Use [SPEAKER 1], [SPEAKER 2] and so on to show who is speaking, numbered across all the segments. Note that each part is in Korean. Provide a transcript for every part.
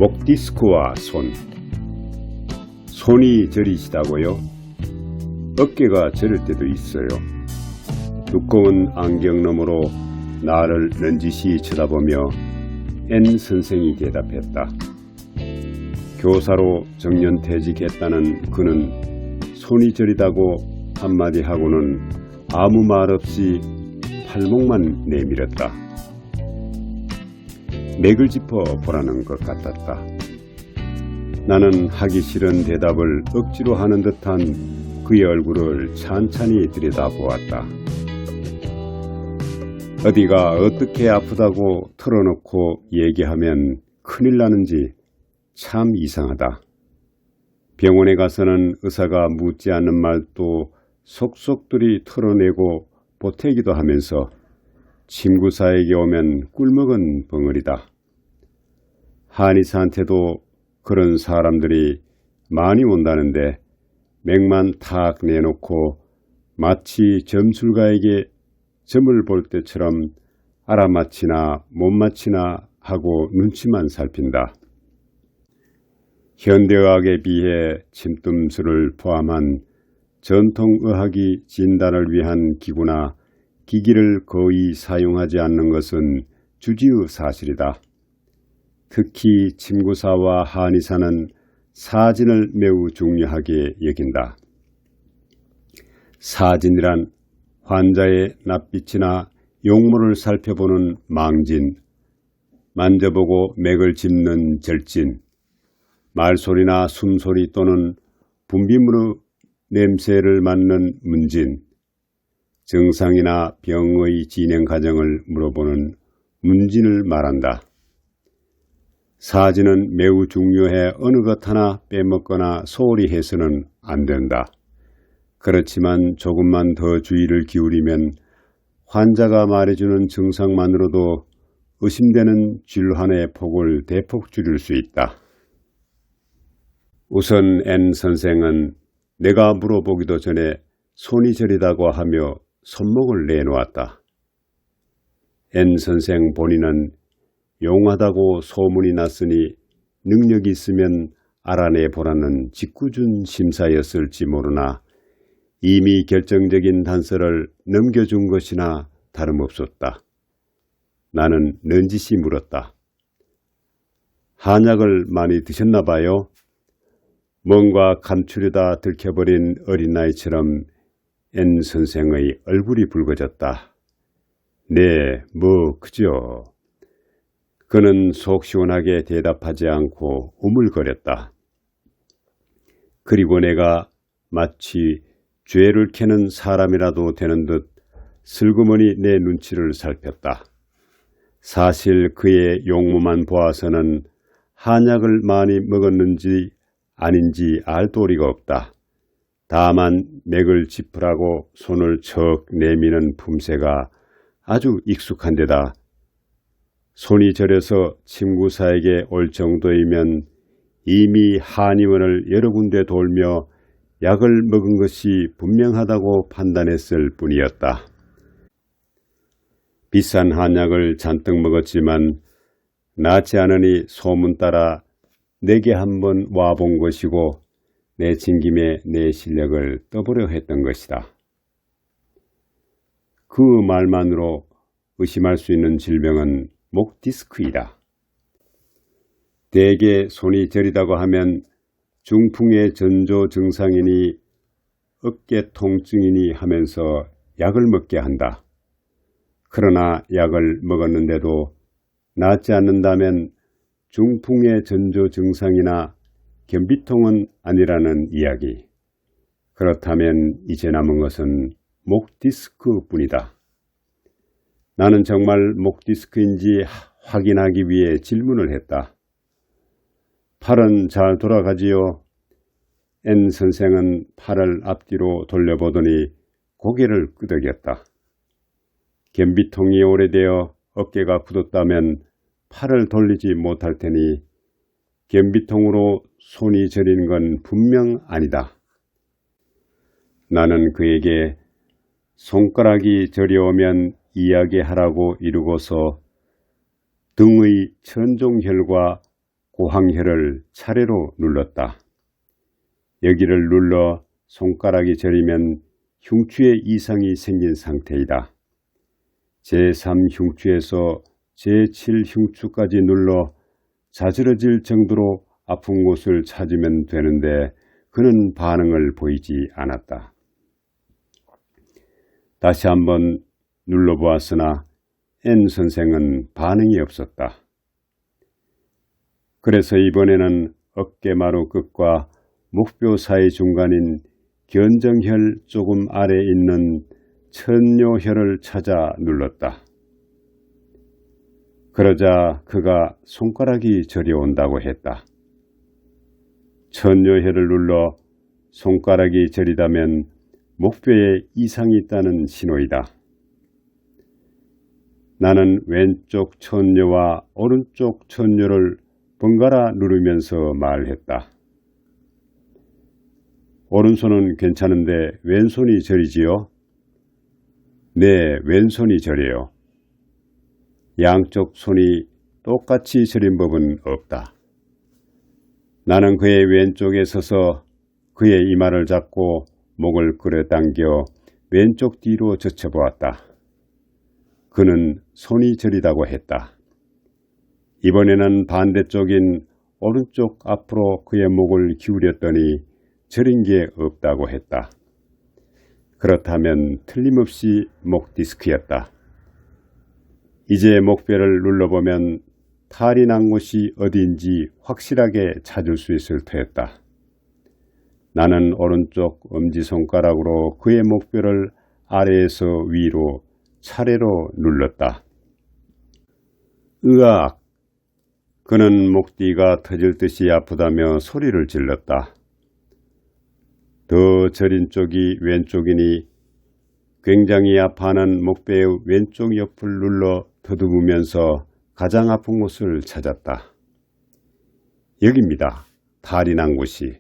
[SPEAKER 1] 목 디스크와 손이 저리시다고요? 어깨가 저릴 때도 있어요. 두꺼운 안경 너머로 나를 넌지시 쳐다보며 N 선생이 대답했다. 교사로 정년퇴직했다는 그는 손이 저리다고 한마디 하고는 아무 말 없이 팔목만 내밀었다. 맥을 짚어 보라는 것 같았다. 나는 하기 싫은 대답을 억지로 하는 듯한 그의 얼굴을 찬찬히 들여다보았다. 어디가 어떻게 아프다고 털어놓고 얘기하면 큰일 나는지 참 이상하다. 병원에 가서는 의사가 묻지 않는 말도 속속들이 털어내고 보태기도 하면서 침구사에게 오면 꿀먹은 벙어리다. 한의사한테도 그런 사람들이 많이 온다는데 맥만 탁 내놓고 마치 점술가에게 점을 볼 때처럼 알아맞히나 못 맞히나 하고 눈치만 살핀다. 현대의학에 비해 침tum술을 포함한 전통의학이 진단을 위한 기구나 기기를 거의 사용하지 않는 것은 주지의 사실이다. 특히 침구사와 한의사는 사진을 매우 중요하게 여긴다. 사진이란 환자의 낯빛이나 용모를 살펴보는 망진, 만져보고 맥을 짚는 절진, 말소리나 숨소리 또는 분비물의 냄새를 맡는 문진, 증상이나 병의 진행 과정을 물어보는 문진을 말한다. 사진은 매우 중요해 어느 것 하나 빼먹거나 소홀히 해서는 안 된다. 그렇지만 조금만 더 주의를 기울이면 환자가 말해주는 증상만으로도 의심되는 질환의 폭을 대폭 줄일 수 있다. 우선 N 선생은 내가 물어보기도 전에 손이 저리다고 하며 손목을 내놓았다. N 선생 본인은 용하다고 소문이 났으니 능력이 있으면 알아내보라는 짓궂은 심사였을지 모르나 이미 결정적인 단서를 넘겨준 것이나 다름없었다. 나는 넌지시 물었다. 한약을 많이 드셨나 봐요? 뭔가 감추려다 들켜버린 어린아이처럼 N 선생의 얼굴이 붉어졌다. 네, 그죠. 그는 속 시원하게 대답하지 않고 우물거렸다. 그리고 내가 마치 죄를 캐는 사람이라도 되는 듯 슬그머니 내 눈치를 살폈다. 사실 그의 용모만 보아서는 한약을 많이 먹었는지 아닌지 알 도리가 없다. 다만 맥을 짚으라고 손을 척 내미는 품새가 아주 익숙한 데다 손이 저려서 침구사에게 올 정도이면 이미 한의원을 여러 군데 돌며 약을 먹은 것이 분명하다고 판단했을 뿐이었다. 비싼 한약을 잔뜩 먹었지만 낫지 않으니 소문 따라 내게 한번 와본 것이고 내친 김에 내 실력을 떠보려 했던 것이다. 그 말만으로 의심할 수 있는 질병은 목 디스크이다. 대개 손이 저리다고 하면 중풍의 전조 증상이니 어깨 통증이니 하면서 약을 먹게 한다. 그러나 약을 먹었는데도 낫지 않는다면 중풍의 전조 증상이나 변비통은 아니라는 이야기. 그렇다면 이제 남은 것은 목 디스크뿐이다. 나는 정말 목 디스크인지 확인하기 위해 질문을 했다. 팔은 잘 돌아가지요? N 선생은 팔을 앞뒤로 돌려보더니 고개를 끄덕였다. 변비통이 오래되어 어깨가 굳었다면 팔을 돌리지 못할 테니 변비통으로 손이 저린 건 분명 아니다. 나는 그에게 손가락이 저려오면 이야기하라고 이르고서 등의 천종혈과 고황혈을 차례로 눌렀다. 여기를 눌러 손가락이 저리면 흉추에 이상이 생긴 상태이다. 제3흉추에서 제7흉추까지 눌러 자지러질 정도로 아픈 곳을 찾으면 되는데 그는 반응을 보이지 않았다. 다시 한번 눌러보았으나 N 선생은 반응이 없었다. 그래서 이번에는 어깨마루 끝과 목뼈 사이 중간인 견정혈 조금 아래 있는 천요혈을 찾아 눌렀다. 그러자 그가 손가락이 저려온다고 했다. 천요혈을 눌러 손가락이 저리다면 목뼈에 이상이 있다는 신호이다. 나는 왼쪽 천요와 오른쪽 천요를 번갈아 누르면서 말했다. 오른손은 괜찮은데 왼손이 저리지요? 네, 왼손이 저려요. 양쪽 손이 똑같이 저린 법은 없다. 나는 그의 왼쪽에 서서 그의 이마를 잡고 목을 끌어당겨 왼쪽 뒤로 젖혀보았다. 그는 손이 저리다고 했다. 이번에는 반대쪽인 오른쪽 앞으로 그의 목을 기울였더니 저린 게 없다고 했다. 그렇다면 틀림없이 목 디스크였다. 이제 목뼈를 눌러보면 탈이 난 곳이 어디인지 확실하게 찾을 수 있을 터였다. 나는 오른쪽 엄지손가락으로 그의 목뼈를 아래에서 위로 차례로 눌렀다. 으악! 그는 목뒤가 터질 듯이 아프다며 소리를 질렀다. 더 저린 쪽이 왼쪽이니 굉장히 아파하는 목뼈의 왼쪽 옆을 눌러 더듬으면서 가장 아픈 곳을 찾았다. 여기입니다. 탈이 난 곳이.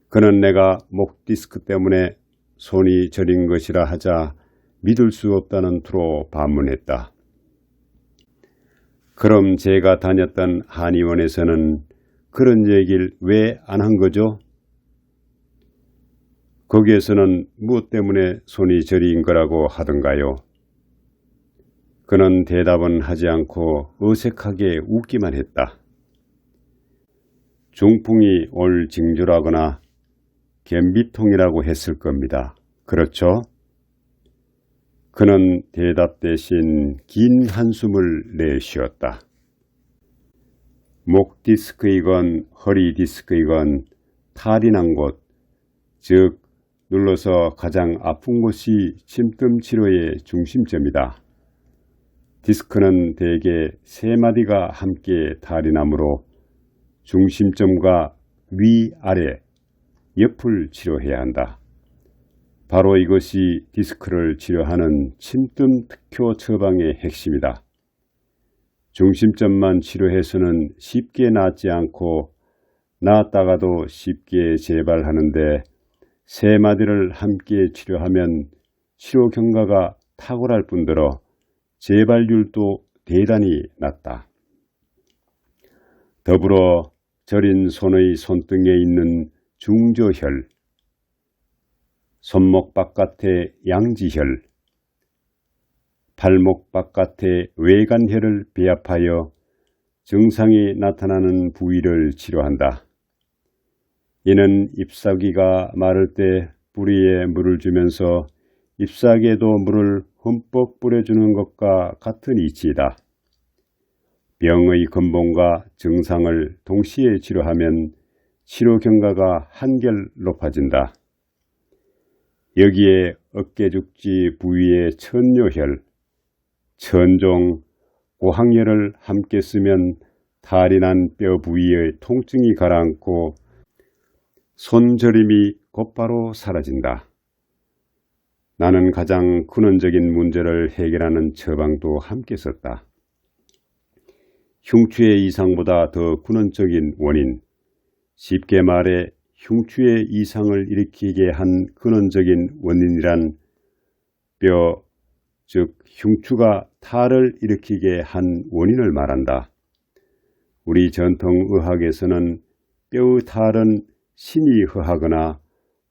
[SPEAKER 1] 그는 내가 목 디스크 때문에 손이 저린 것이라 하자 믿을 수 없다는 투로 반문했다. 그럼 제가 다녔던 한의원에서는 그런 얘기를 왜 안 한 거죠? 거기에서는 무엇 때문에 손이 저린 거라고 하던가요? 그는 대답은 하지 않고 어색하게 웃기만 했다. 중풍이 올 징조라거나 겸비통이라고 했을 겁니다. 그렇죠? 그는 대답 대신 긴 한숨을 내쉬었다. 목 디스크이건 허리 디스크이건 탈이 난 곳, 즉 눌러서 가장 아픈 곳이 침뜸 치료의 중심점이다. 디스크는 대개 세 마디가 함께 탈이 나므로 중심점과 위, 아래, 옆을 치료해야 한다. 바로 이것이 디스크를 치료하는 침뜸 특효 처방의 핵심이다. 중심점만 치료해서는 쉽게 낫지 않고 나았다가도 쉽게 재발하는데 세 마디를 함께 치료하면 치료 경과가 탁월할 뿐더러 재발률도 대단히 낮다. 더불어 저린 손의 손등에 있는 중저혈, 손목 바깥의 양지혈, 발목 바깥의 외관혈을 배합하여 증상이 나타나는 부위를 치료한다. 이는 잎사귀가 마를 때 뿌리에 물을 주면서 잎사귀에도 물을 흠뻑 뿌려주는 것과 같은 이치이다. 병의 근본과 증상을 동시에 치료하면 치료 경과가 한결 높아진다. 여기에 어깨죽지 부위의 천요혈, 천종, 고항혈을 함께 쓰면 탈이 난 뼈 부위의 통증이 가라앉고 손저림이 곧바로 사라진다. 나는 가장 근원적인 문제를 해결하는 처방도 함께 썼다. 흉추의 이상보다 더 근원적인 원인, 쉽게 말해 흉추의 이상을 일으키게 한 근원적인 원인이란 뼈, 즉 흉추가 탈을 일으키게 한 원인을 말한다. 우리 전통의학에서는 뼈의 탈은 신이 허하거나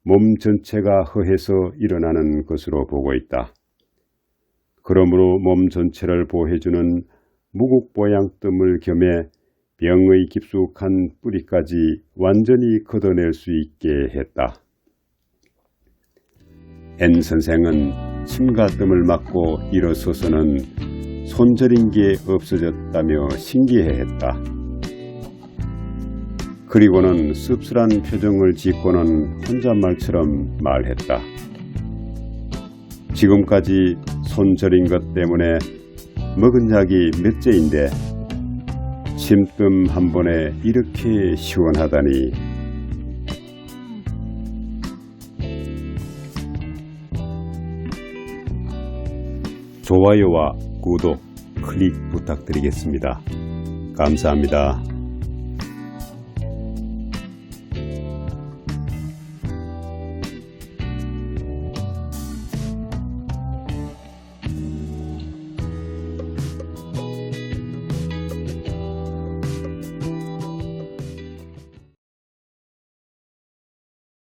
[SPEAKER 1] 몸 전체가 허해서 일어나는 것으로 보고 있다. 그러므로 몸 전체를 보호해주는 무국보양뜸을 겸해 병의 깊숙한 뿌리까지 완전히 걷어낼 수 있게 했다. N 선생은 침과 뜸을 맞고 일어서서는 손저린 게 없어졌다며 신기해했다. 그리고는 씁쓸한 표정을 짓고는 혼잣말처럼 말했다. 지금까지 손저린 것 때문에 먹은 약이 몇째인데 침뜸 한 번에 이렇게 시원하다니. 좋아요와 구독, 클릭 부탁드리겠습니다. 감사합니다.